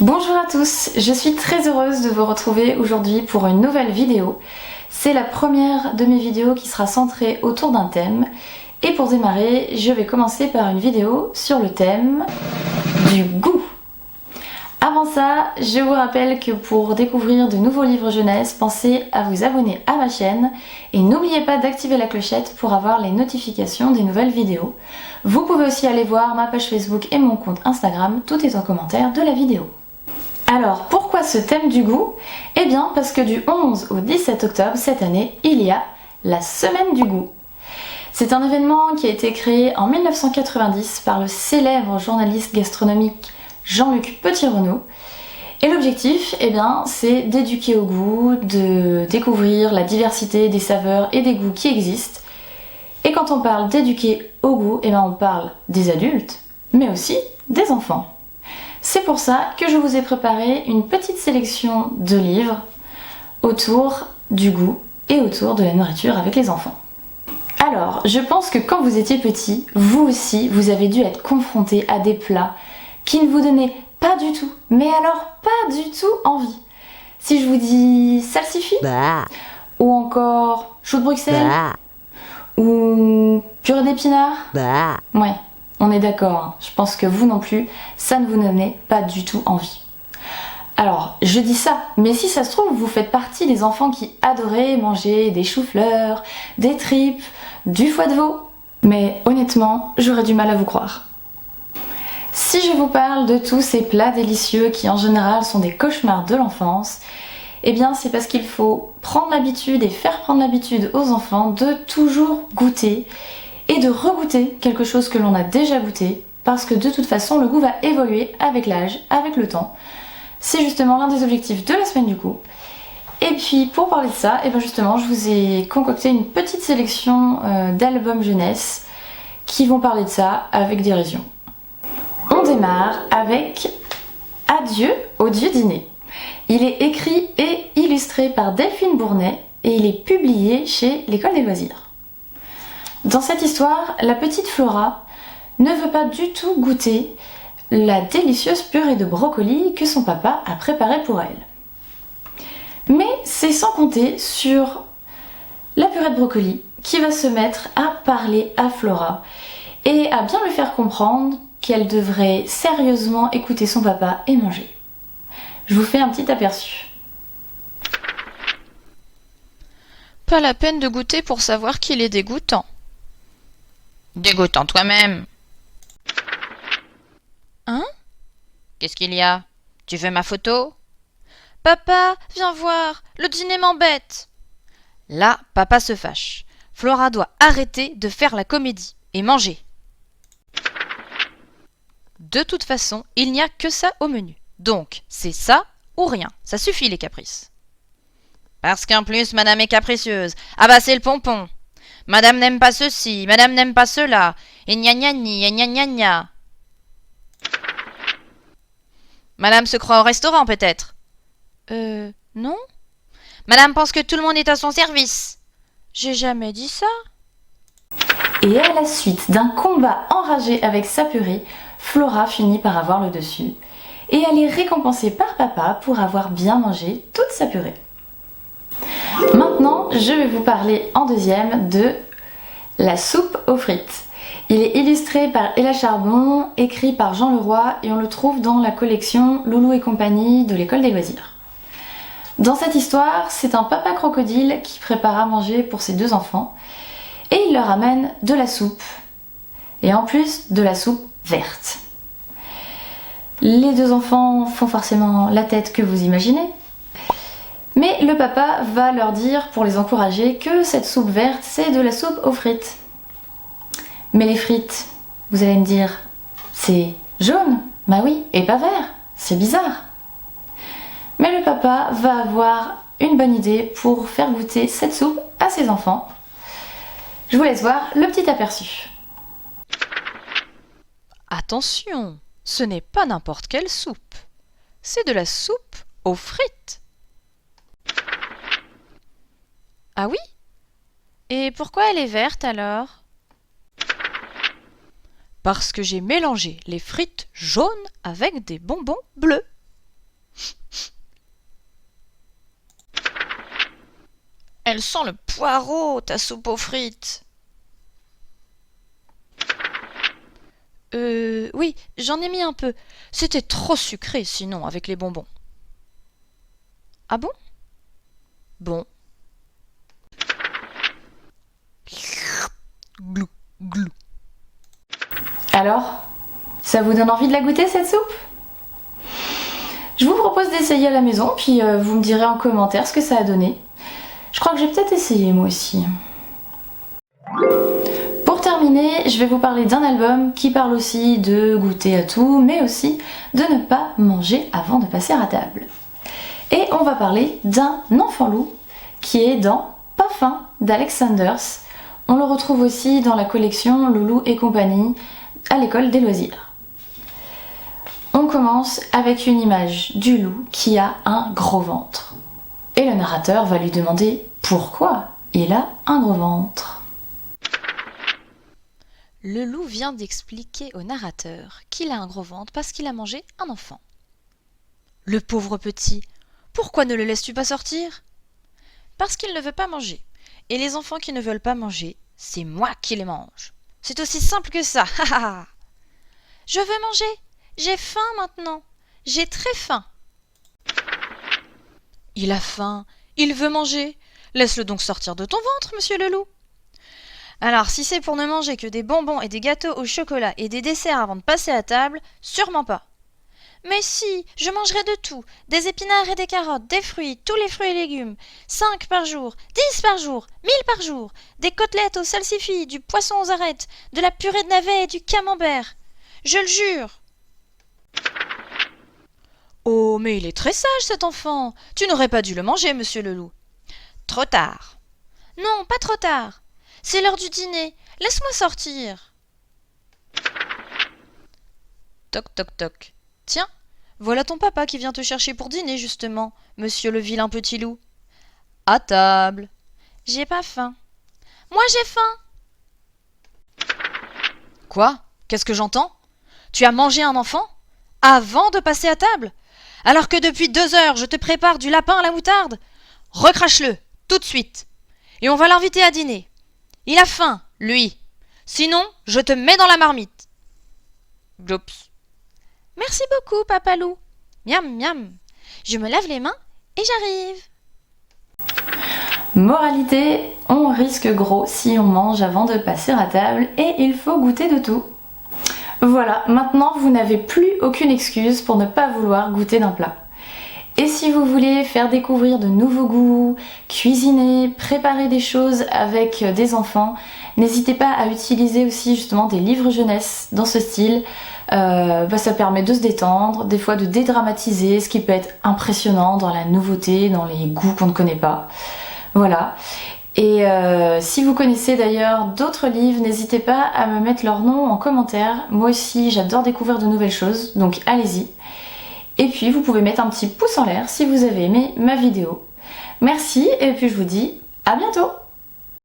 Bonjour à tous, je suis très heureuse de vous retrouver aujourd'hui pour une nouvelle vidéo. C'est la première de mes vidéos qui sera centrée autour d'un thème. Et pour démarrer, je vais commencer par une vidéo sur le thème du goût. Avant ça, je vous rappelle que pour découvrir de nouveaux livres jeunesse, pensez à vous abonner à ma chaîne et n'oubliez pas d'activer la clochette pour avoir les notifications des nouvelles vidéos. Vous pouvez aussi aller voir ma page Facebook et mon compte Instagram, tout est en commentaire de la vidéo. Alors, pourquoi ce thème du goût? Eh bien, parce que du 11 au 17 octobre cette année, il y a la Semaine du goût. C'est un événement qui a été créé en 1990 par le célèbre journaliste gastronomique Jean-Luc Petit-Renaud. Et l'objectif, eh bien, c'est d'éduquer au goût, de découvrir la diversité des saveurs et des goûts qui existent. Et quand on parle d'éduquer au goût, eh bien, on parle des adultes, mais aussi des enfants. C'est pour ça que je vous ai préparé une petite sélection de livres autour du goût et autour de la nourriture avec les enfants. Alors, je pense que quand vous étiez petit, vous aussi, vous avez dû être confronté à des plats qui ne vous donnaient pas du tout, mais alors pas du tout envie. Si je vous dis salsifis, ou encore chou de Bruxelles, ou purée d'épinards, ouais. On est d'accord, hein. Je pense que vous non plus, ça ne vous donnait pas du tout envie. Alors, je dis ça, mais si ça se trouve, vous faites partie des enfants qui adoraient manger des choux-fleurs, des tripes, du foie de veau. Mais honnêtement, j'aurais du mal à vous croire. Si je vous parle de tous ces plats délicieux qui en général sont des cauchemars de l'enfance, eh bien c'est parce qu'il faut prendre l'habitude et faire prendre l'habitude aux enfants de toujours goûter et de regoûter quelque chose que l'on a déjà goûté, parce que de toute façon le goût va évoluer avec l'âge, avec le temps. C'est justement l'un des objectifs de la semaine du goût. Et puis pour parler de ça, et bien justement je vous ai concocté une petite sélection d'albums jeunesse qui vont parler de ça avec dérision. On démarre avec Adieu au Dieu dîner. Il est écrit et illustré par Delphine Bournet et il est publié chez l'École des loisirs. Dans cette histoire, la petite Flora ne veut pas du tout goûter la délicieuse purée de brocoli que son papa a préparée pour elle. Mais c'est sans compter sur la purée de brocoli qui va se mettre à parler à Flora et à bien lui faire comprendre qu'elle devrait sérieusement écouter son papa et manger. Je vous fais un petit aperçu. Pas la peine de goûter pour savoir qu'il est dégoûtant. Dégoûtant toi-même. Hein? Qu'est-ce qu'il y a? Tu veux ma photo? Papa, viens voir, le dîner m'embête. Là, papa se fâche. Flora doit arrêter de faire la comédie et manger. De toute façon, il n'y a que ça au menu. Donc, c'est ça ou rien. Ça suffit les caprices. Parce qu'en plus, madame est capricieuse. Ah bah c'est le pompon. Madame n'aime pas ceci, madame n'aime pas cela. Et gna gna gna gna gna gna. Madame se croit au restaurant peut-être? Non? Madame pense que tout le monde est à son service. J'ai jamais dit ça. Et à la suite d'un combat enragé avec sa purée, Flora finit par avoir le dessus. Et elle est récompensée par papa pour avoir bien mangé toute sa purée. Maintenant, je vais vous parler en deuxième de la soupe aux frites. Il est illustré par Ella Charbon, écrit par Jean Leroy et on le trouve dans la collection Loulou et compagnie de l'École des loisirs. Dans cette histoire, c'est un papa crocodile qui prépare à manger pour ses deux enfants et il leur amène de la soupe. Et en plus, de la soupe verte. Les deux enfants font forcément la tête que vous imaginez. Mais le papa va leur dire, pour les encourager, que cette soupe verte, c'est de la soupe aux frites. Mais les frites, vous allez me dire, c'est jaune? Bah oui, et pas vert, c'est bizarre. Mais le papa va avoir une bonne idée pour faire goûter cette soupe à ses enfants. Je vous laisse voir le petit aperçu. Attention, ce n'est pas n'importe quelle soupe. C'est de la soupe aux frites. Ah oui? Et pourquoi elle est verte alors? Parce que j'ai mélangé les frites jaunes avec des bonbons bleus. Elle sent le poireau, ta soupe aux frites. Oui, j'en ai mis un peu. C'était trop sucré, sinon, avec les bonbons. Ah bon? Bon. Glou, glou. Alors, ça vous donne envie de la goûter cette soupe? Je vous propose d'essayer à la maison, puis vous me direz en commentaire ce que ça a donné. Je crois que j'ai peut-être essayé moi aussi. Pour terminer, je vais vous parler d'un album qui parle aussi de goûter à tout, mais aussi de ne pas manger avant de passer à table. Et on va parler d'un enfant loup qui est dans Pas faim d'Alex Sanders. On le retrouve aussi dans la collection Loulou et compagnie à l'école des loisirs. On commence avec une image du loup qui a un gros ventre. Et le narrateur va lui demander pourquoi il a un gros ventre. Le loup vient d'expliquer au narrateur qu'il a un gros ventre parce qu'il a mangé un enfant. Le pauvre petit, pourquoi ne le laisses-tu pas sortir? Parce qu'il ne veut pas manger. Et les enfants qui ne veulent pas manger, c'est moi qui les mange. C'est aussi simple que ça. Je veux manger. J'ai faim maintenant. J'ai très faim. Il a faim. Il veut manger. Laisse-le donc sortir de ton ventre, monsieur le loup. Alors, si c'est pour ne manger que des bonbons et des gâteaux au chocolat et des desserts avant de passer à table, sûrement pas. Mais si, je mangerai de tout, des épinards et des carottes, des fruits, tous les fruits et légumes, 5 par jour, 10 par jour, 1000 par jour, des côtelettes aux salsifis, du poisson aux arêtes, de la purée de navets et du camembert. Je le jure. Oh, mais il est très sage cet enfant. Tu n'aurais pas dû le manger, monsieur le loup. Trop tard. Non, pas trop tard. C'est l'heure du dîner. Laisse-moi sortir. Toc, toc, toc. Tiens, voilà ton papa qui vient te chercher pour dîner, justement, monsieur le vilain petit loup. À table. J'ai pas faim. Moi, j'ai faim. Quoi? Qu'est-ce que j'entends? Tu as mangé un enfant? Avant de passer à table? Alors que depuis 2 heures, je te prépare du lapin à la moutarde? Recrache-le, tout de suite. Et on va l'inviter à dîner. Il a faim, lui. Sinon, je te mets dans la marmite. Glops. Merci beaucoup, papa loup. Miam, miam. Je me lave les mains et j'arrive. Moralité, on risque gros si on mange avant de passer à table et il faut goûter de tout. Voilà, maintenant vous n'avez plus aucune excuse pour ne pas vouloir goûter d'un plat. Et si vous voulez faire découvrir de nouveaux goûts, cuisiner, préparer des choses avec des enfants, n'hésitez pas à utiliser aussi justement des livres jeunesse dans ce style. Ça permet de se détendre, des fois de dédramatiser, ce qui peut être impressionnant dans la nouveauté, dans les goûts qu'on ne connaît pas. Voilà. Et si vous connaissez d'ailleurs d'autres livres, n'hésitez pas à me mettre leur nom en commentaire. Moi aussi, j'adore découvrir de nouvelles choses, donc allez-y. Et puis, vous pouvez mettre un petit pouce en l'air si vous avez aimé ma vidéo. Merci, et puis je vous dis à bientôt!